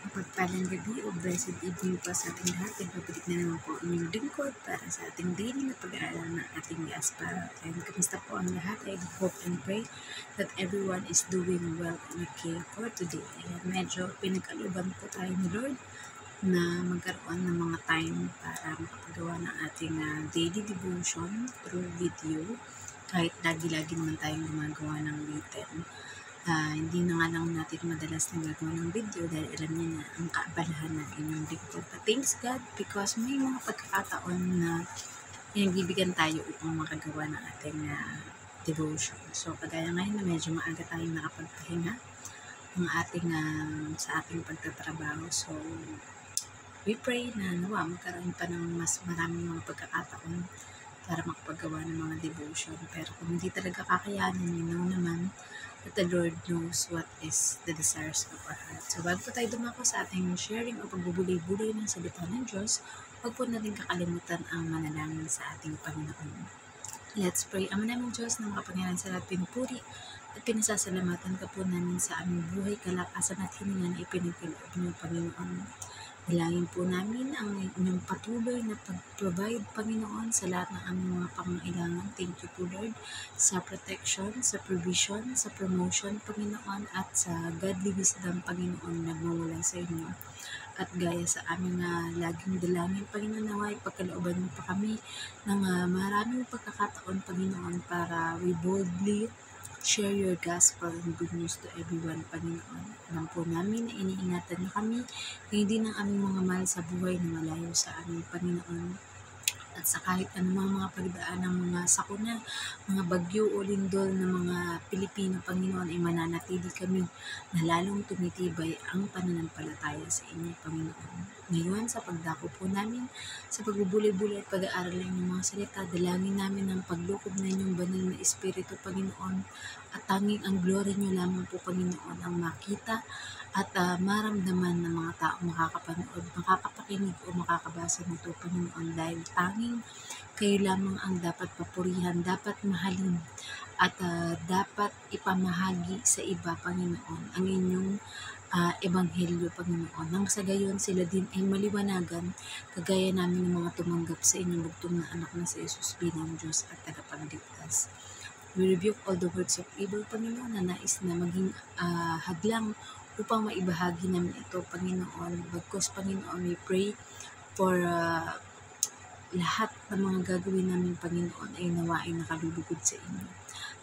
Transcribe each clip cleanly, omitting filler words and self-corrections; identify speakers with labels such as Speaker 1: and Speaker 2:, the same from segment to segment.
Speaker 1: Mapagpalang gabi o blessed evening po sa ating lahat. Nagbabalik na naman po ang inyong lingkod para sa ating daily na pag-aaral ng ating Diaspora. And kamusta po ang lahat? I hope and pray that everyone is doing well and okay for today. Ayan, medyo pinag-aluban po tayo ni Lord na magkaroon ng mga time para makapagawa ng ating daily devotion through video. Kahit lagi-lagi naman tayong gumagawa ng written. Hindi na nga lang natin madalas nagagawa ng video dahil alam niya na ang kaabalahan ng inyong lingkod. But thanks God because may mga pagkakataon na pinagbibigyan tayo upang makagawa ng ating devotion. So, kagaya ngayon na medyo maaga tayong nakapagpahinga ng ating, sa ating pagtatrabaho. So, we pray na nawa magkaroon pa ng mas maraming mga pagkakataon para makapagawa ng mga devotion. Pero kung hindi talaga kakayanin, you know naman that the Lord knows what is the desires of our heart. So, bago po tayo dumako sa ating sharing o pagbubulay-bulay ng salita ng Diyos, huwag po natin kakalimutan ang manalangin sa ating Panginoon. Let's pray. Ama namin Diyos na makapangyarihan sa lahat, pinupuri at pinasasalamatan ka po namin sa aming buhay, kalakasan at hininga na ipinagkaloob niyo, Panginoon. Dalangin po namin ang inyong patuloy na pag-provide, Panginoon, sa lahat ng aming mga pangangailangan. Thank you po, Lord, sa protection, sa provision, sa promotion, Panginoon, at sa godly wisdom, Panginoon, na mawala sa inyo. At gaya sa aming laging dalangin, Panginoon, naway pagkalooban mo pa kami ng maraming pagkakataon, Panginoon, para we boldly share your gospel and good news to everyone, Panginoon. Alam po namin na iniingatan niyo kami, hindi ng aming mga mahal sa buhay na malayo sa aming Panginoon. At sa kahit anumang mga pagdaan ng mga sakuna, mga bagyo o lindol ng mga Pilipino, Panginoon, ay mananatili kami na lalong tumitibay ang pananampalataya sa inyo, Panginoon. Ngayon, sa pagdako po namin, sa pagbubuli-buli at pag-aaral ng mga salita, dalangin namin ang paglukob na inyong banal na Espiritu, Panginoon, at tanging ang glory niyo lamang po, Panginoon, ang makita at maramdaman ng mga tao makakapanood, makakapakinig o makakabasa nito, Panginoon, dahil tanging kayo lamang ang dapat papurihan, dapat mahalin, at dapat ipamahagi sa iba, Panginoon, ang inyong ebanghelyo, Panginoon. Nang sa gayon sila din ay maliwanagan, kagaya namin ng mga tumanggap sa inyong bugtong na anak na si Jesus bilang Diyos at tagapagligtas. We rebuke all the words of evil, Panginoon, na nais na maging hadlang upang maibahagi namin ito, Panginoon. Bagkus, Panginoon, we pray for lahat ng mga gagawin namin, Panginoon, ay nawain nakalulugod sa inyo.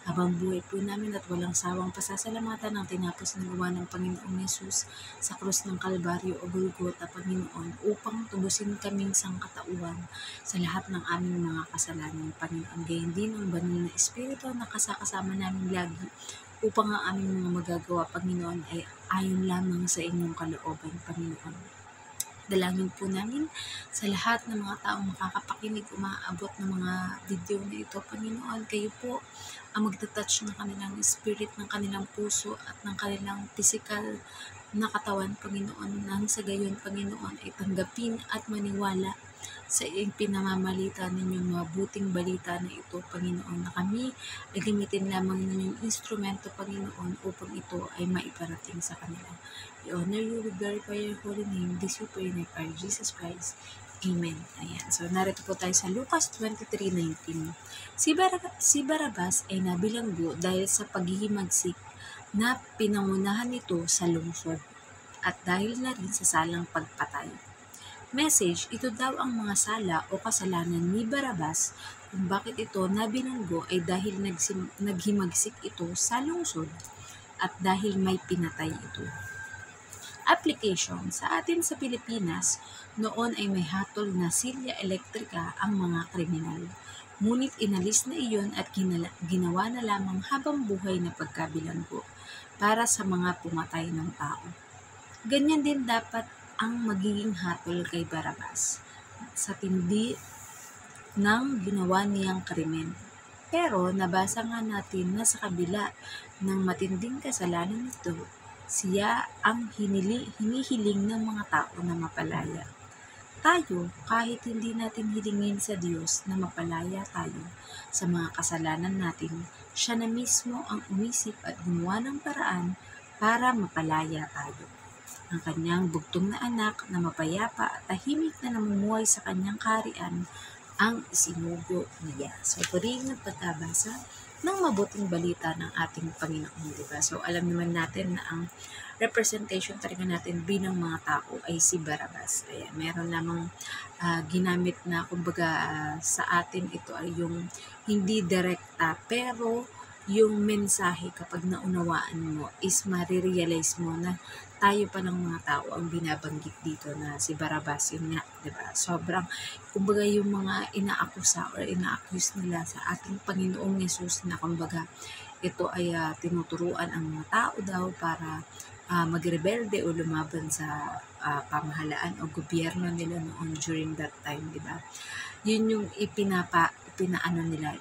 Speaker 1: Habang buhay po namin at walang sawang pasasalamatan ang tinapos ng gawa ng Panginoong Yesus sa krus ng Kalbaryo o Golgota, Panginoon, upang tubusin kaming sangkatauhan sa lahat ng aming mga kasalanan, Panginoon. Gayon din ang banal na Espiritu na kasama namin lagi upang ang aming mga magagawa, Panginoon, ay ayon lamang sa inyong kalooban, Panginoon. Dalangin po namin sa lahat ng mga taong makakapakinig, umaabot ng mga video na ito, Panginoon. Kayo po ang magtatouch ng kanilang spirit, ng kanilang puso at ng kanilang physical na katawan, Panginoon. Nang sa gayon, Panginoon, ay tanggapin at maniwala sa pinamamalita ninyong mabuting balita na ito, Panginoon, na kami ay gamitin lamang ninyong instrumento, Panginoon, upang ito ay maiparating sa kanila. We honor you, we glorify your holy name. This we pray in our Jesus Christ. Amen. Ayan. So, narito po tayo sa Lucas 23:19. Si Barabas ay nabilanggo dahil sa paghihimagsik na pinangunahan nito sa lungsod at dahil na rin sa salang pagpatay. Message, ito daw ang mga sala o kasalanan ni Barabas kung bakit ito nabilanggo ay dahil naghimagsik ito sa lungsod at dahil may pinatay ito. Application, sa atin sa Pilipinas, noon ay may hatol na silya elektrika ang mga kriminal. Ngunit inalis na iyon at ginawa na lamang habang buhay na pagkabilanggo para sa mga pumatay ng tao. Ganyan din dapat ang magiging hatol kay Barabas sa tindi ng ginawa niyang krimen. Pero nabasa nga natin na sa kabila ng matinding kasalanan nito, siya ang hinihiling ng mga tao na mapalaya. Tayo, kahit hindi natin hilingin sa Diyos na mapalaya tayo sa mga kasalanan natin, siya na mismo ang umisip at gumawa ng paraan para mapalaya tayo. ang kanyang bugtong na anak na mapayapa at tahimik na namumuhay sa kanyang kaharian ang isinugo niya. So, purihin ang pagkabasa ng mabuting balita ng ating Panginoon, diba? So, alam naman natin na ang representation talaga natin bilang mga tao ay si Barrabas. Ayan, meron namang ginamit na, kumbaga, sa atin ito ay yung hindi direkta, pero yung mensahe kapag naunawaan mo is marirealize mo na tayo pa ng mga tao ang binabanggit dito na si Barrabas, yun nga, diba? Sobrang, kumbaga yung mga inaakusa or ina-accuse nila sa ating Panginoong Yesus na kumbaga ito ay tinuturuan ang mga tao daw para magrebelde o lumaban sa pamahalaan o gobyerno nila noon during that time, di ba? Yun yung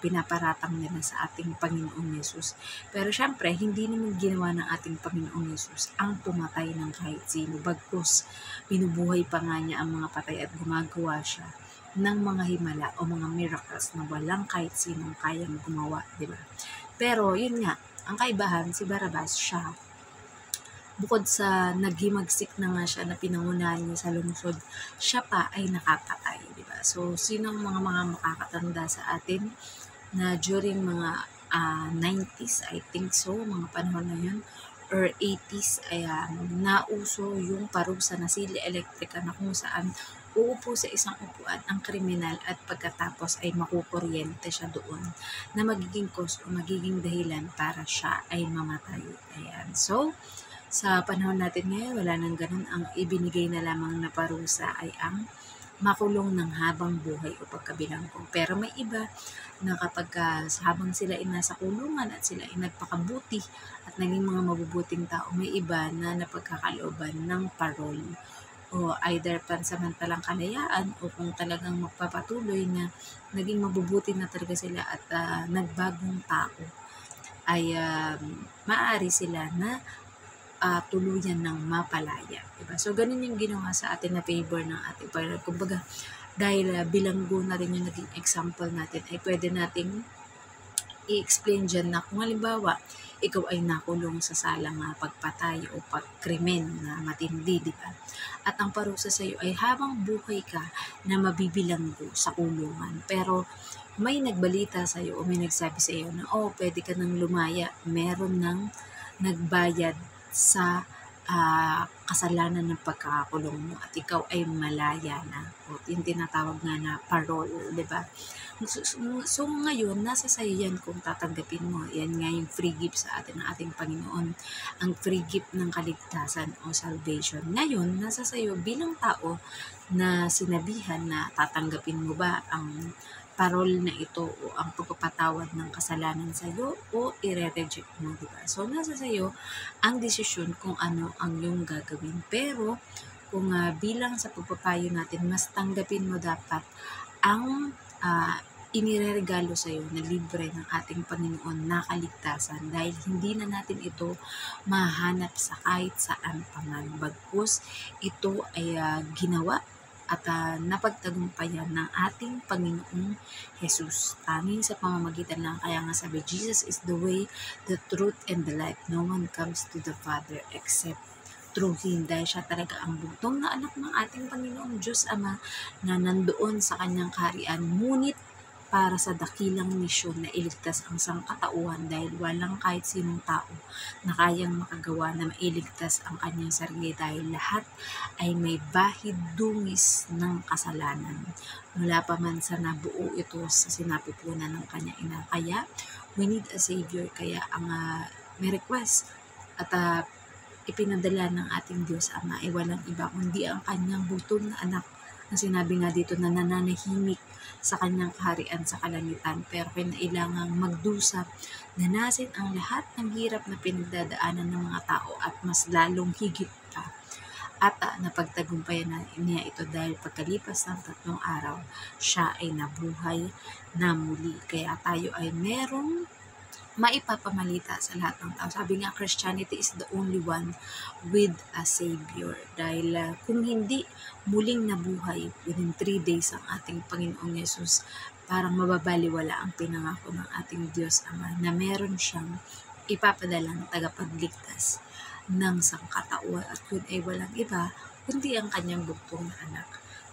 Speaker 1: pinaparatang nila sa ating Panginoong Yesus. Pero syempre, hindi naman ginawa ng ating Panginoong Yesus ang pumatay ng kahit sino. Bagkus, binubuhay pa nga niya ang mga patay at gumagawa siya ng mga himala o mga miracles na walang kahit sinong kayang gumawa, di ba? Pero yun nga, ang kaibahan, si Barrabas siya, bukod sa naghimagsik na nga siya na pinangunahan niya sa lungsod, siya pa ay nakapatay, di ba? So, sinong mga makakatanda sa atin na during mga 90s, I think so, mga panahon na yun, or 80s, ay nauso yung parusa na sili elektrika na kung saan uupo sa isang upuan ang kriminal at pagkatapos ay makukuryente siya doon na magiging cause o magiging dahilan para siya ay mamatay. Ayan. So, sa panahon natin ngayon, wala nang ganun. Ang ibinigay na lamang na parusa ay ang makulong ng habang buhay o pagkabilanggo. Pero may iba na kapag habang sila ay nasa kulungan at sila ay nagpakabuti at naging mga mabubuting tao, may iba na napagkakalooban ng parol o either pansamantalang kalayaan o kung talagang magpapatuloy na naging mabubuti na talaga sila at nagbagong tao, ay maaari sila na tuluyan ng mapalaya. Diba? So, ganun yung ginawa sa atin na favor ng ating Panginoon. Kumbaga, dahil bilanggo na rin yung naging example natin, ay pwede nating i-explain dyan na kung halimbawa, ikaw ay nakulong sa salang pagpatay o pagkrimen na matindi, di ba? At ang parusa sa iyo ay habang buhay ka na mabibilanggo sa kulungan. Pero may nagbalita sa iyo o may nagsabi sa iyo na, pwede ka nang lumaya. Meron nang nagbayad sa kasalanan ng pagkakakulong mo at ikaw ay malaya na. O yung tinatawag nga na parole, di ba? So ngayon, nasa sa'yo yan kung tatanggapin mo. Yan nga yung free gift sa atin ng ating Panginoon. Ang free gift ng kaligtasan o salvation. Ngayon, nasa sa'yo bilang tao na sinabihan na tatanggapin mo ba ang parol na ito o ang pagpapatawad ng kasalanan sa iyo o i-reject mo, diba? So, nasa sa iyo ang desisyon kung ano ang iyong gagawin. Pero, kung bilang sa pagpapayo natin, mas tanggapin mo dapat ang inireregalo sa iyo na libre ng ating Panginoon na kaligtasan dahil hindi na natin ito mahanap sa kahit saan paman. Bagkus, ito ay ginawa at napagtagumpayan ng ating Panginoong Jesus. Tanging sa pamamagitan lang, kaya nga sabi, Jesus is the way, the truth, and the life. No one comes to the Father except through Him. Dahil siya talaga ang bugtong na anak ng ating Panginoong Diyos Ama na nandoon sa kanyang kaharian. Ngunit para sa dakilang misyon na iligtas ang sangkatauhan dahil walang kahit sinong tao na kayang makagawa na mailigtas ang kanyang sarili dahil lahat ay may bahid dungis ng kasalanan. Mula pa man sa nabuo ito sa sinapupunan ng kanyang ina. Kaya, we need a Savior. Kaya ang may request at ipinadala ng ating Diyos Ama ay walang iba kundi ang kanyang bugtong na anak na sinabi nga dito na nananahimik sa kanyang kaharian sa kalangitan pero kinailangang magdusa, danasin ang lahat ng hirap na pinagdadaanan ng mga tao at mas lalong higit pa. At napagtagumpayan na niya ito dahil pagkalipas ng 3 araw, siya ay nabuhay na muli. Kaya tayo ay merong maipapamalita sa lahat ng tao. Sabi nga, Christianity is the only one with a Savior. Dahil kung hindi muling nabuhay within 3 days ang ating Panginoong Yesus, parang mababaliwala ang pinangako ng ating Diyos Ama na meron siyang ipapadalang tagapagligtas ng sangkatauhan at yun ay walang iba kundi ang kanyang bugtong na anak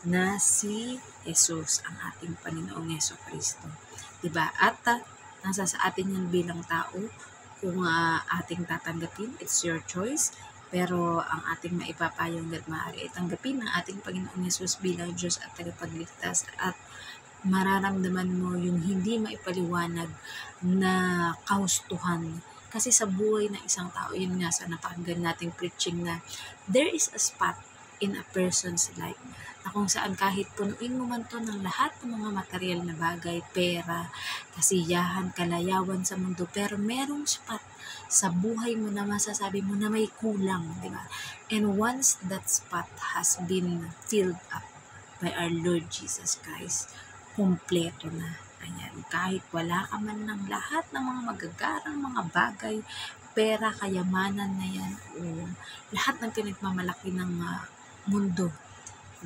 Speaker 1: na si Jesus, ang ating Panginoong Jesucristo. Diba? At nasa sa atin yan bilang tao kung ating tatanggapin, it's your choice. Pero ang ating maipapayong at maaari ay tanggapin ng ating Panginoong Yesus bilang Diyos at tagapagligtas at mararamdaman mo yung hindi maipaliwanag na kahustuhan. Kasi sa buhay ng isang tao, yun nga sa napakinggan nating preaching na there is a spot in a person's life na kung saan kahit punuin mo man to ng lahat ng mga material na bagay, pera, kasiyahan, kalayawan sa mundo, pero merong spot sa buhay mo na masasabi mo na may kulang, di ba? And once that spot has been filled up by our Lord Jesus Christ, kumpleto na. Ayan, kahit wala ka man ng lahat ng mga magagarang mga bagay, pera, kayamanan na yan, o lahat ng pinagmamalaki ng mundo,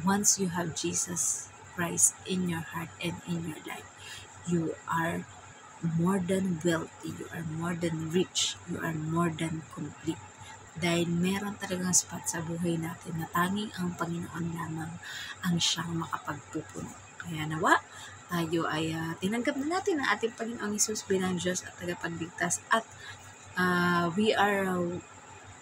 Speaker 1: once you have Jesus Christ in your heart and in your life, you are more than wealthy, you are more than rich, you are more than complete. Dahil meron talagang spot sa buhay natin na tanging ang Panginoon lamang ang siyang makapagpupuno. Kaya nawa, tayo ay tinanggap na natin ang ating Panginoong Hesus bilang Diyos at tagapagligtas at we are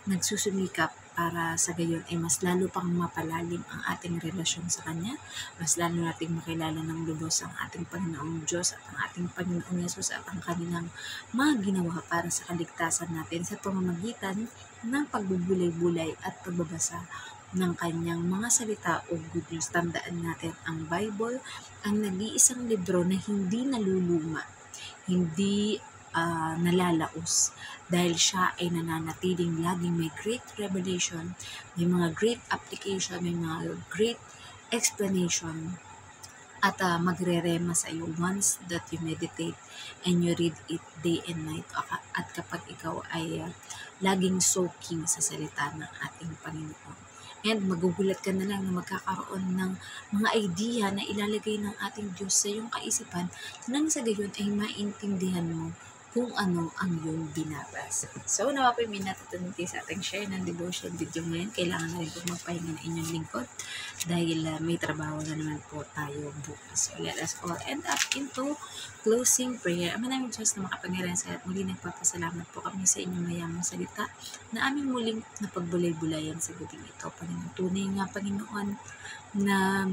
Speaker 1: nagsusumikap para sa gayon ay mas lalo pang mapalalim ang ating relasyon sa Kanya, mas lalo nating makilala ng lubos ang ating Panginoong Diyos at ang ating Panginoong Yesus at ang kanilang mga ginawa para sa kaligtasan natin sa pamamagitan ng pagbubulay-bulay at pagbabasa ng Kanyang mga salita o good news. Tandaan natin ang Bible, ang nag-iisang libro na hindi naluluma, hindi nalalaos dahil siya ay nananatiling laging may great revelation, may mga great application, may mga great explanation at magre-rema sa iyo once that you meditate and you read it day and night at kapag ikaw ay laging soaking sa salita ng ating Panginoon. And magugulat ka na lang na magkakaroon ng mga idea na ilalagay ng ating Diyos sa iyong kaisipan nang sa gayon ay maintindihan mo kung ano ang iyong binabasa. So, nawa po yung natutunan sa ating share ng devotion video ngayon. Kailangan na rin po magpahinga ng inyong lingkod dahil may trabaho na naman po tayo bukas. So, let us all end up into closing prayer. Ama namin Diyos na makapangyarihan sa lahat, muli nagpapasalamat po kami sa inyong mayamang salita na aming muling napagbulay-bulayan sa gabing ito. Panginoon, tunay nga Panginoon na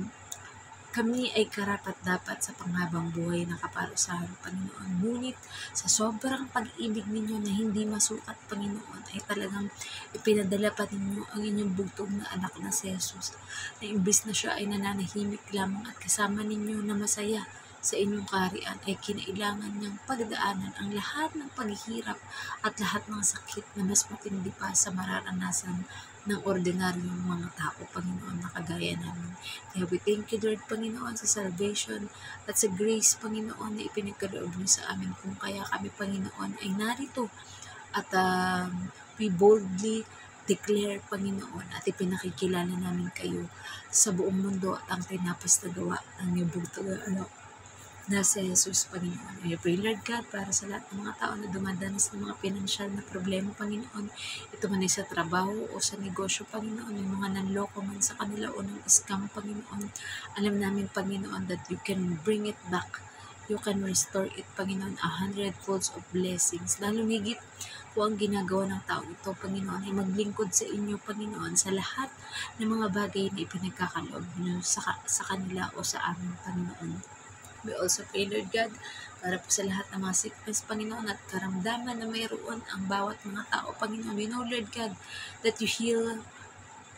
Speaker 1: kami ay karapat-dapat sa panghabang buhay na kaparusahan, Panginoon. Ngunit sa sobrang pag-ibig ninyo na hindi masukat, Panginoon, ay talagang ipinadala pa ninyo ang inyong bugtong na anak na si Jesus, na imbis na siya ay nananahimik lamang at kasama ninyo na masaya sa inyong kaharian, ay kinailangan niyang pagdaanan ang lahat ng paghihirap at lahat ng sakit na mas matindi pa sa mararanasan ng ordinaryong mga tao, Panginoon, na kagaya namin. Kaya we thank you, Lord, Panginoon, sa salvation at sa grace, Panginoon, na ipinagkaloob niyo sa amin. Kung kaya kami, Panginoon, ay narito at we boldly declare, Panginoon, at ipinakikilala namin kayo sa buong mundo at ang tinapas na gawa ng iyong bugtong na si Jesus, Panginoon. I pray, Lord God, para sa lahat ng mga tao na dumadanas ng mga pinansyal na problema, Panginoon. Ito man ay sa trabaho o sa negosyo, Panginoon. Yung mga nanloko man sa kanila o ng scam, Panginoon. Alam namin, Panginoon, that you can bring it back. You can restore it, Panginoon, 100-folds of blessings. Lalo higit po ang ginagawa ng tao ito, Panginoon, ay maglingkod sa inyo, Panginoon, sa lahat ng mga bagay na ipinagkakaloob nyo sa kanila o sa amin, Panginoon. We also pray, Lord God, para po sa lahat ng mga sickness, Panginoon, at karamdaman na mayroon ang bawat mga tao, Panginoon. We know, Lord God, that you heal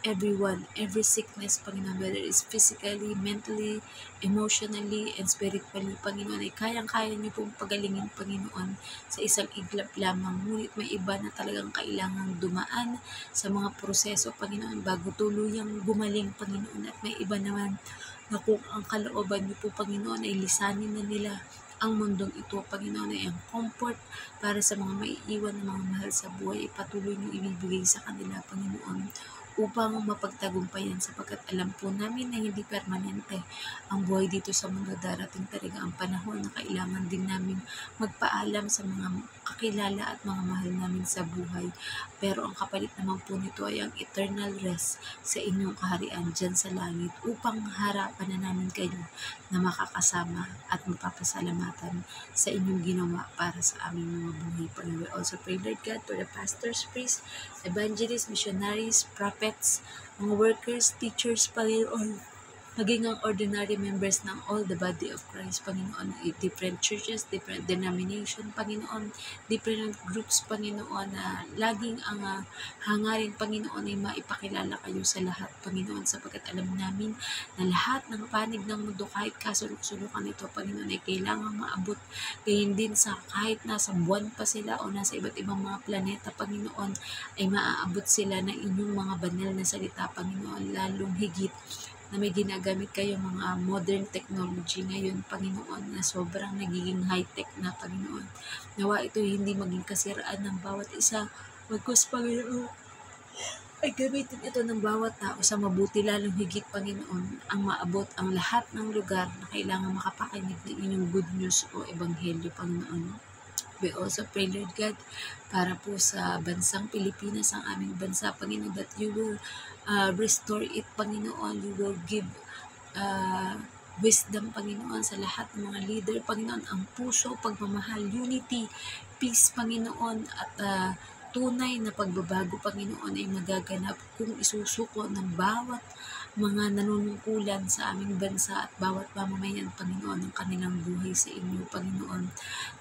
Speaker 1: everyone, every sickness, Panginoon, whether it's physically, mentally, emotionally, and spiritually, Panginoon, ay kayang-kaya niyo pong pagalingin, Panginoon, sa isang iglap lamang. Ngunit may iba na talagang kailangang dumaan sa mga proseso, Panginoon, bago tuluyang gumaling, Panginoon, at may iba naman na kung ang kalooban niyo po, Panginoon, ay lisanin na nila ang mundong ito, Panginoon, ay ang comfort para sa mga maiiwan ng mga mahal sa buhay, ipatuloy niyo ibibigay sa kanila, Panginoon, upang mapagtagumpayan, sapagkat alam po namin na hindi permanente ang buhay dito sa mundo. Darating talaga ang panahon na kailangan din namin magpaalam sa mga kakilala at mga mahal namin sa buhay. Pero ang kapalit naman po nito ay ang eternal rest sa inyong kaharian dyan sa langit, upang harapan na namin kayo na makakasama at mapapasalamatan sa inyong ginawa para sa aming mga buhay. Panginoon, we also pray, Lord God, for the pastors, priests, evangelists, missionaries, prophets, mga workers, teachers, Panginoon, maging ang ordinary members ng all the body of Christ, Panginoon, different churches, different denomination, Panginoon, different groups, Panginoon, na laging ang hangarin, Panginoon, ay maipakilala kayo sa lahat, Panginoon, sapagkat alam namin na lahat ng panig ng mundo, kahit kasulok-sulukan ito, Panginoon, ay kailangang maabot. Gayon din sa kahit nasa buwan pa sila o nasa iba't ibang mga planeta, Panginoon, ay maaabot sila ng inyong mga banal na salita, Panginoon, lalong higit na may ginagamit kayo mga modern technology ngayon, Panginoon, na sobrang nagiging high-tech na, Panginoon. Nawa ito hindi maging kasiraan ng bawat isa, bagkus, Panginoon, ay gamitin ito ng bawat tao sa mabuti, lalong higit, Panginoon, ang maabot ang lahat ng lugar na kailangan makapakinig ng inyong good news o ebanghelyo, Panginoon. We also pray, Lord God, para po sa bansang Pilipinas, ang aming bansa, Panginoon, that you will restore it, Panginoon. You will give wisdom, Panginoon, sa lahat ng mga leader, Panginoon, ang puso, pagmamahal, unity, peace, Panginoon, at tunay na pagbabago, Panginoon, ay magaganap kung isusuko ng bawat mga nanunungkulan sa aming bansa at bawat mamamayan, Panginoon, ng kanilang buhay sa inyo, Panginoon,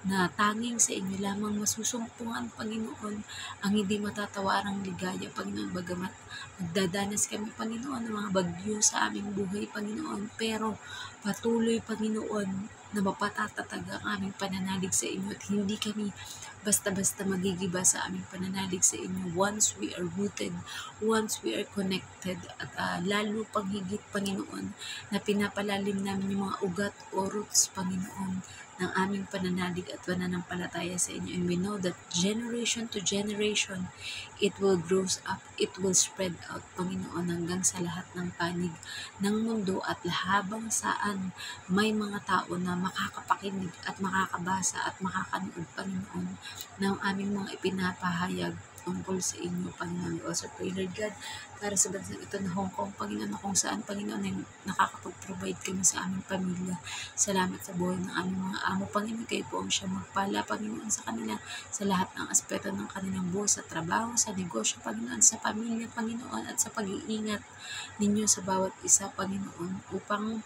Speaker 1: na tanging sa inyo lamang masusumpungan, Panginoon, ang hindi matatawarang ligaya, Panginoon, bagamat magdadanas kami, Panginoon, ng mga bagyo sa aming buhay, Panginoon, pero patuloy, Panginoon, na mapatatag ang aming pananalig sa inyo at hindi kami basta-basta magigiba sa aming pananalig sa inyo once we are rooted, once we are connected, at lalo pang higit, Panginoon, na pinapalalim namin yung mga ugat o roots, Panginoon, ng aming pananalig at pananampalataya sa inyo. And we know that generation to generation, it will grow up, it will spread out, Panginoon, hanggang sa lahat ng panig ng mundo at habang saan may mga tao na makakapakinig at makakabasa at makakanood, Panginoon, ng aming mga ipinapahayag tungkol sa inyo, Panginoon. We also pray, Lord God, para sa bansang ito na Hong Kong, Panginoon, na kung saan, Panginoon, ay nakakapag-provide kami sa aming pamilya. Salamat sa buhay ng aming mga amo, Panginoon. Kayo po ang siya magpala, Panginoon, sa kanila, sa lahat ng aspeto ng kanilang buhay, sa trabaho, sa negosyo, Panginoon, sa pamilya, Panginoon, at sa pag-iingat ninyo sa bawat isa, Panginoon, upang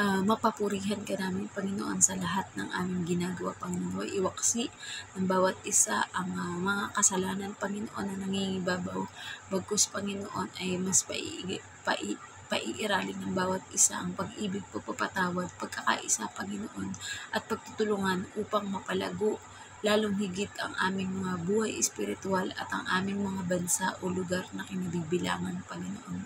Speaker 1: mapapurihan ka namin, Panginoon, sa lahat ng aming ginagawa, Panginoon. Iwaksi ng bawat isa ang mga kasalanan, Panginoon, na nangingibabaw. Bagkus, Panginoon, ay mas paiiralin ng bawat isa ang pag-ibig, pagpapatawad, pagkakaisa, Panginoon, at pagtutulungan upang mapalago lalong higit ang aming mga buhay espiritual at ang aming mga bansa o lugar na kinabibilangan, Panginoon.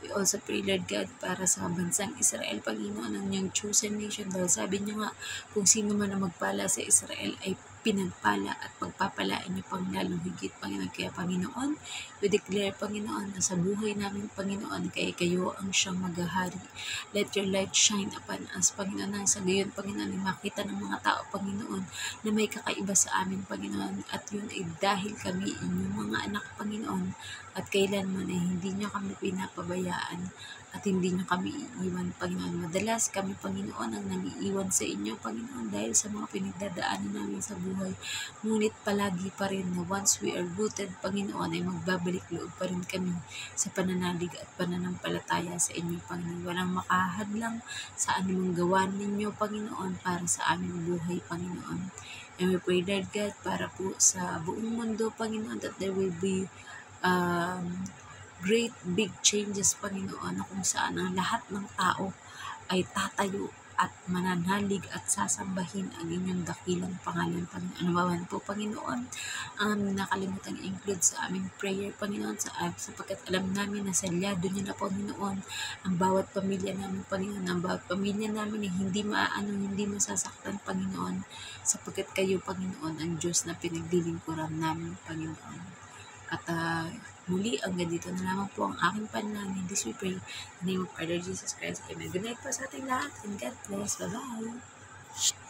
Speaker 1: We also pray, Lord God, para sa bansang Israel, Panginoon, ang niyang chosen nation. Dahil sabi niyo nga, kung sino man ang magpala sa Israel ay pinagpala at pagpapalaan niyo pang lalong higit, Panginoon. Kaya, Panginoon, we declare, Panginoon, na sa buhay namin, Panginoon, kaya kayo ang siyang maghahari. Let your light shine upon us, Panginoon, nang sa gayon, Panginoon, ay makita ng mga tao, Panginoon, na may kakaiba sa amin, Panginoon, at yun ay dahil kami inyong mga anak, Panginoon, at kailanman ay hindi niyo kami pinapabayaan at hindi niyo kami iiwan, Panginoon. Madalas kami, Panginoon, ang nangiiwan sa inyo, Panginoon, dahil sa mga pinagdadaanan namin sa buhay. Ngunit palagi pa rin na once we are rooted, Panginoon, ay magbabalik loob pa rin kami sa pananalig at pananampalataya sa inyo, Panginoon. Walang makahadlang sa anumang gawa ninyo, Panginoon, para sa aming buhay, Panginoon. And we pray, Lord God, para po sa buong mundo, Panginoon, that there will be great big changes, Panginoon, na kung saan ang lahat ng tao ay tatayo at mananalig at sasambahin ang inyong dakilang pangalan, Panginoon. Ano ba man po, Panginoon, ang nakalimutan i-include sa aming prayer, Panginoon, sapagkat alam namin na salyado niyo na, Panginoon, ang bawat pamilya namin, Panginoon, ang bawat pamilya namin ay hindi masasaktan, Panginoon, sapagkat kayo, Panginoon, ang Diyos na pinaglilingkuran namin, Panginoon. At Muli, hanggang dito na lamang po ang aking panalangin. This we pray. In the name of our Lord Jesus Christ. Amen. Good night po sa ating lahat and God bless. Bye-bye.